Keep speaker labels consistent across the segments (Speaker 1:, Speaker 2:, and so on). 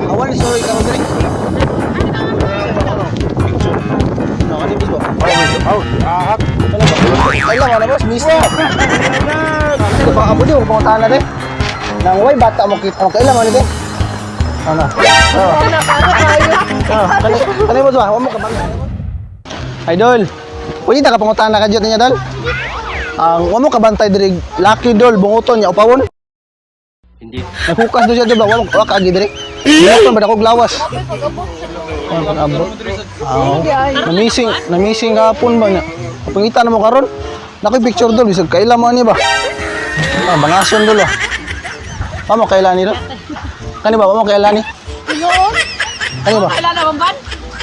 Speaker 1: Awan ni sorry ka mo diri. Ay lang ano boss, mister. Ano ba abo di mo tanan de? Nang way bata mo kita. Okay lang ano de? Ano? Kani mo ba? Mo ka bang. Idol. Pwede ta ka pangutana ka jud niya dol? Ang mo ka bantay diri Lucky Dol bunguton niya upawon.
Speaker 2: Hindi.
Speaker 1: Nakukas do siya dol, wa ka agi diri. Dili pa ko glawas. Abot. Na-missing gapon ba niya? Pangita na mo karon. Nakoy picture dol bisag kaila mo ani ba? Bangason dol. Mo kaila ni do? Kani ba mo kaila ni? Kani ba?
Speaker 3: Kaila na ban?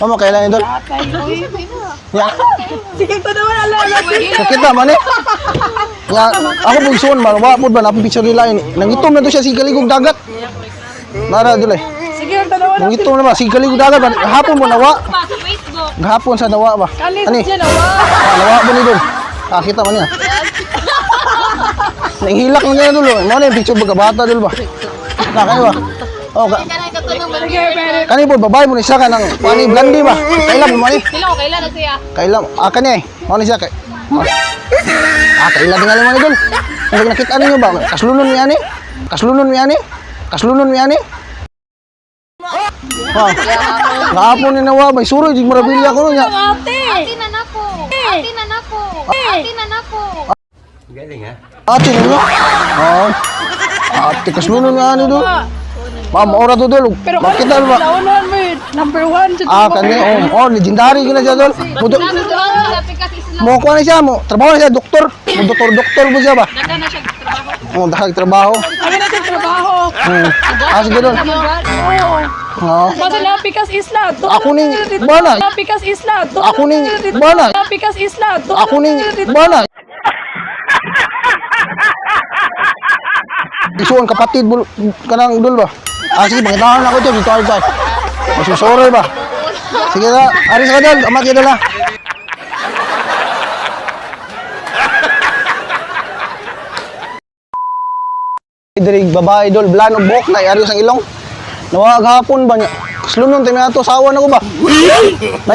Speaker 1: Mo kaila ni dol? Ya.
Speaker 3: Sige ko naman alala.
Speaker 1: Kita man eh. Ya, ako bugson man, wa pud ba na picture nila ini. Nangitom na to siya sigaligog dagat. Nara dol eh.
Speaker 3: Sige ang tanawan.
Speaker 1: Nangitom na ba sigaligog dagat ba? Hapon mo nawa.
Speaker 3: Pa sa Facebook.
Speaker 1: Gahapon sa nawa ba?
Speaker 3: Kalis
Speaker 1: Ani?
Speaker 3: siya nawa.
Speaker 1: Nawa ba ni dol? Kita man niya. Nanghilak na niya dol. Mo na yung picture ba bata dol ba? Na kayo ba? Oh, kani po babae mo ni siya ka ng pani blandi ba? Kailan mo ni?
Speaker 3: Kailan na siya?
Speaker 1: Kailan kani eh. Mo ni siya kay. Kailan nga naman idol. Kung nakita niyo ba? Kaslunon mi ani? Kaslunon mi ani? Kaslunon mi ani? Gahapon ni nawa may suroy jig marabilya ko nya.
Speaker 3: Ate!
Speaker 4: Ate na nako. Ate na nako. Ate na nako.
Speaker 2: Galing ha?
Speaker 1: Ate niyo. Ate kaslunon nga ani dol. Ma'am, ora to dol. Makita ba?
Speaker 3: Launan mo yun. Number 1 sa
Speaker 1: Kani legendary gina siya dol. Mo ko na siya mo. Trabaho na siya doktor. Mo doktor mo siya ba?
Speaker 3: Daga na siya trabaho.
Speaker 1: Dahil trabaho.
Speaker 3: Kami na siya trabaho.
Speaker 1: Sige dol.
Speaker 3: Basta Lapikas Isla.
Speaker 1: Ako ning bana.
Speaker 3: Lapikas Isla.
Speaker 1: Ako ning bana.
Speaker 3: Lapikas Isla.
Speaker 1: Ako ning bana. Isuon kapatid kanang dul ba? Sige, pangitahan ako dyan. Ito. Masusoroy ba? Sige na. Aris ka dul. Amat ka dul ha. Dirig babae dul. Blan o buhok na. Aris ang ilong. Nawag hapon ba niya? Kaslunon tayo na ito. Sawa na ko ba?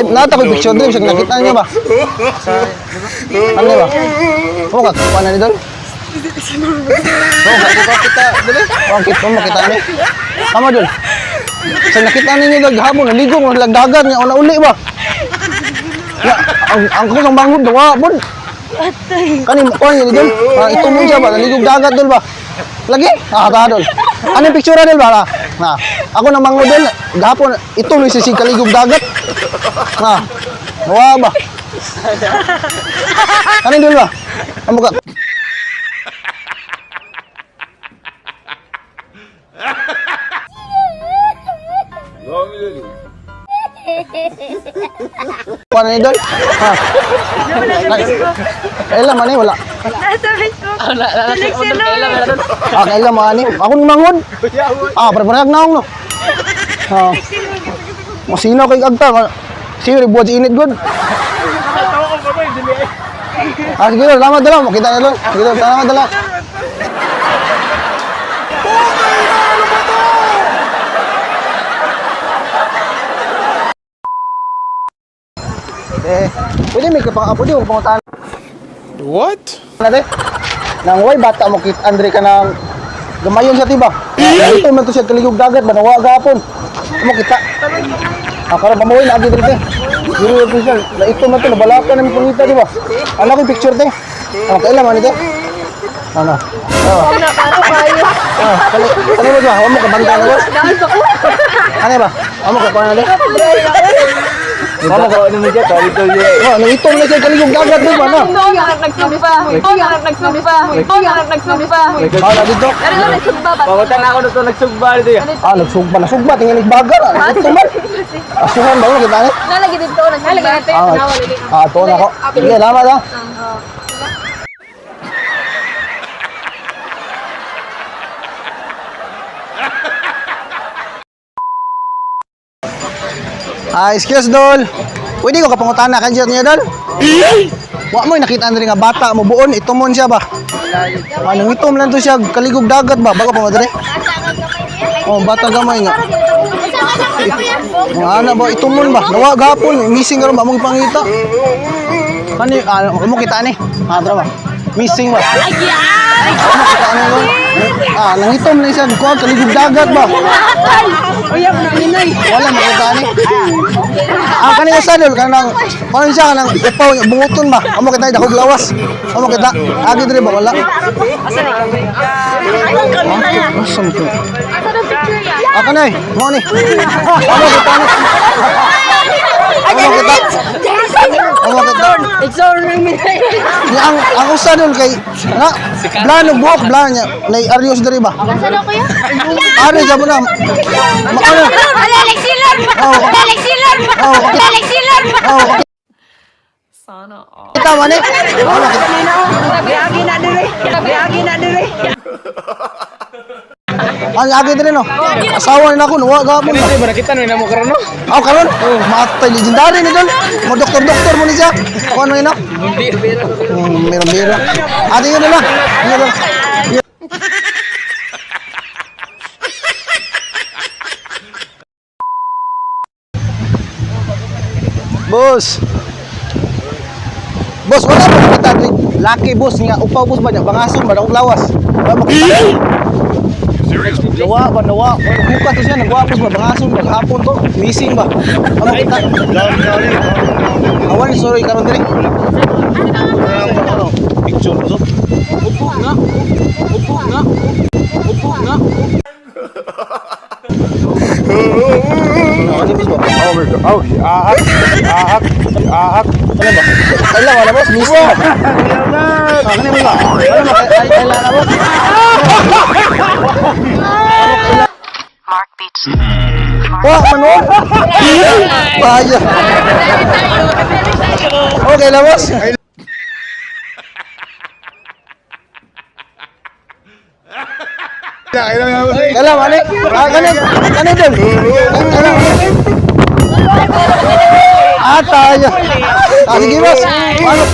Speaker 1: Nata ko yung picture dul. Nakita niya ba? Ano ba? Kakuha na ni dul? Kita dili. Kita ni. Tama dul. Sa nakita ninyo daghapon naligo mo lagdagan nga una uli ba? Ya, ang kusang bangod dawa pud. Kani mo ni dul. Ito mo siya ba naligog dagat dul ba? Lagi? Ta dul. Ano picture dul ba? Ako nang mangod dul. Gahapon ito ni si kaligog dagat. Dawa ba? Kani dul ba? Amo ka. Paano ni dol? Kailan man wala.
Speaker 3: Nasa Facebook.
Speaker 1: Kailan man ani? Ako ni mangod. Parang naong no. Masino kay agta. Sige buhat init good. Sige dol, salamat dala. Makita na dol. Sige dol, salamat dala. Pwede may kapang-apo di mo pangutaan.
Speaker 2: What?
Speaker 1: Nade? Nang way bata mo kit Andre ka nang gamayon sa tiba. Ito man to siya kaligog dagat ba nawa gapon. Mo kita. Karon pamuwi na agi dito. Diri official. Na ito man to nabalakan na pangita di ba? Ana ko picture te. Kailan man ito? Ano?
Speaker 3: Na para kayo.
Speaker 1: Ano ba? Wa mo ka banta na ba? Ano ba? Amo ka pa na de?
Speaker 2: Ano ko ano mo dyan? Ito niya.
Speaker 1: Nangitong na siya kaligog dagat di ba na?
Speaker 3: Nagsumpa.
Speaker 1: Ala dito.
Speaker 2: Pakutan ako na ito nagsugba dito yan.
Speaker 1: Nagsugba tingin igbagar. Ito man. Asuhan daw kita ni.
Speaker 3: Nalagi dito. Nalagi dito.
Speaker 1: Ito na ko. Sige, salamat ha. Excuse dol. Pwede ko kapangutana kan niya dol? Wa mo nakita na rin nga bata mo buon itumon siya ba? Anong itom lang to siya kaligog dagat ba bago pa mo dere? Oh, bata gamay nga. Mga anak ba, itumon ba? Nawa gapon, missing ka rin ba mong pangita? Ano mo kita ni? Tara ba? Missing ba? Ano kita ni ba? Nangitom na isa. Kuha, kaligid dagat ba?
Speaker 3: Uyap na inay.
Speaker 1: Wala makita ni. Kanina sa dul, kanang, paano siya, kanang ipaw, bunguton ba? Amo kita, dakog lawas. Amo kita, agi diri ba? Wala. Asam ko. Aka na eh, mo ni. Amo kita ni. Amo kita. Amo kita.
Speaker 3: Ignore na minay.
Speaker 1: Ang usa dul kay, na, blano buhok, blano niya. Nay Arios diri ba?
Speaker 4: Nasaan ako yan?
Speaker 1: Ari, jabo na. Ano?
Speaker 4: Alexilor!
Speaker 1: Oh.
Speaker 4: Alexilor!
Speaker 1: Oh.
Speaker 4: Alexilor!
Speaker 1: Oh,
Speaker 3: Sana all.
Speaker 1: kita man eh. Wala kita.
Speaker 3: Biagi na dire. Biagi na dire.
Speaker 1: Ang agi diri no. Asawa ni nako, nuwa gapon.
Speaker 2: Hindi ba nakita no mo karon no?
Speaker 1: Aw karon, matay legendary ni dol. Mo doktor mo ni siya. Kuno ina. Miro. Adi yun na. Yun. Boss. Boss, wala ba kita diri? Laki boss nga upaw boss ba niya bangason ba daw lawas. Wala makita. Nawa. Buka to siya nagwa boss ba bangason ba hapon to. Missing ba? Ano kita? Awan sorry karon diri. Picture boss. Upo nga. Ano boss ba? Ahak. Ano ba? Kailan wala boss? Misa. Ano ba? Ano ba? Kailan na boss?
Speaker 5: Mark Beach.
Speaker 1: Wah, ano? Bahaya. Okay lang boss. Kailan mali? Kani dun. Tayo. Sige boss. Ano?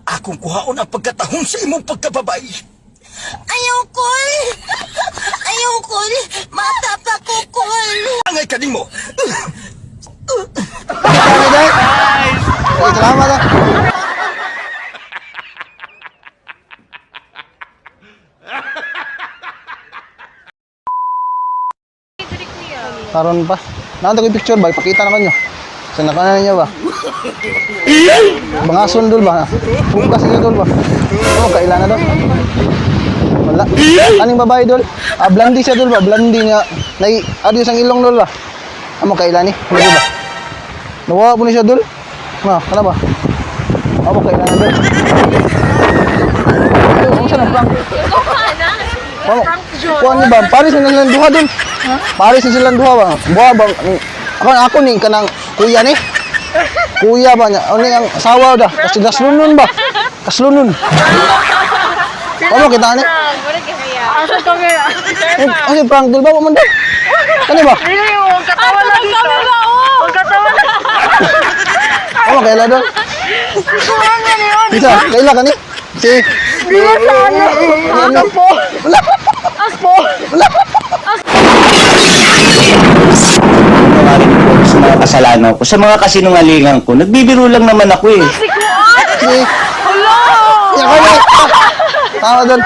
Speaker 6: Akong kuhaon ang pagkatahong sa imong pagkababay.
Speaker 7: Ayaw, Col! Ayaw, Col! Mata pa ko, Col!
Speaker 6: Angay kaning mo.
Speaker 1: Salamat ah. Karon pa. Nakita ko yung picture ba? Ipakita naman nyo. Sa nakanan niya ba? Bangason dul ba? Bukas niya dul ba? Oh, kailan na dul? Wala. Kaning babae dul? Blondie siya dul ba? Blondie niya. Adios ang ilong dul ba? Amo kailan ni? Ano ba? Nawa po ni siya dul? Kana ba? Amo kailan na dul? Ano siya na prank? Kuan ni ba? Paris na silang duha dul. Paris na silang duha ba? Buha ba? Ako ni kanang kuya ni. Kuya ba niya? Ano ang asawa da? Kasi kaslunon ba? Kaslunon. Ano kita ni?
Speaker 3: Asa to kaya?
Speaker 1: Ano prank dul ba mo man daw? Kani ba?
Speaker 3: Dili mo katawa na dito. Katawa na.
Speaker 1: Ano kaila dul?
Speaker 3: Kuhan na niyon.
Speaker 1: Bisa, kaila kani? Si
Speaker 3: Dili sana. Ano po?
Speaker 1: wala.
Speaker 3: Aspo.
Speaker 1: Wala.
Speaker 8: Sa mga kasalanan ko, sa mga kasinungalingan ko, nagbibiro lang naman ako eh.
Speaker 1: Si. Hello. Ya kani. Tawa dul.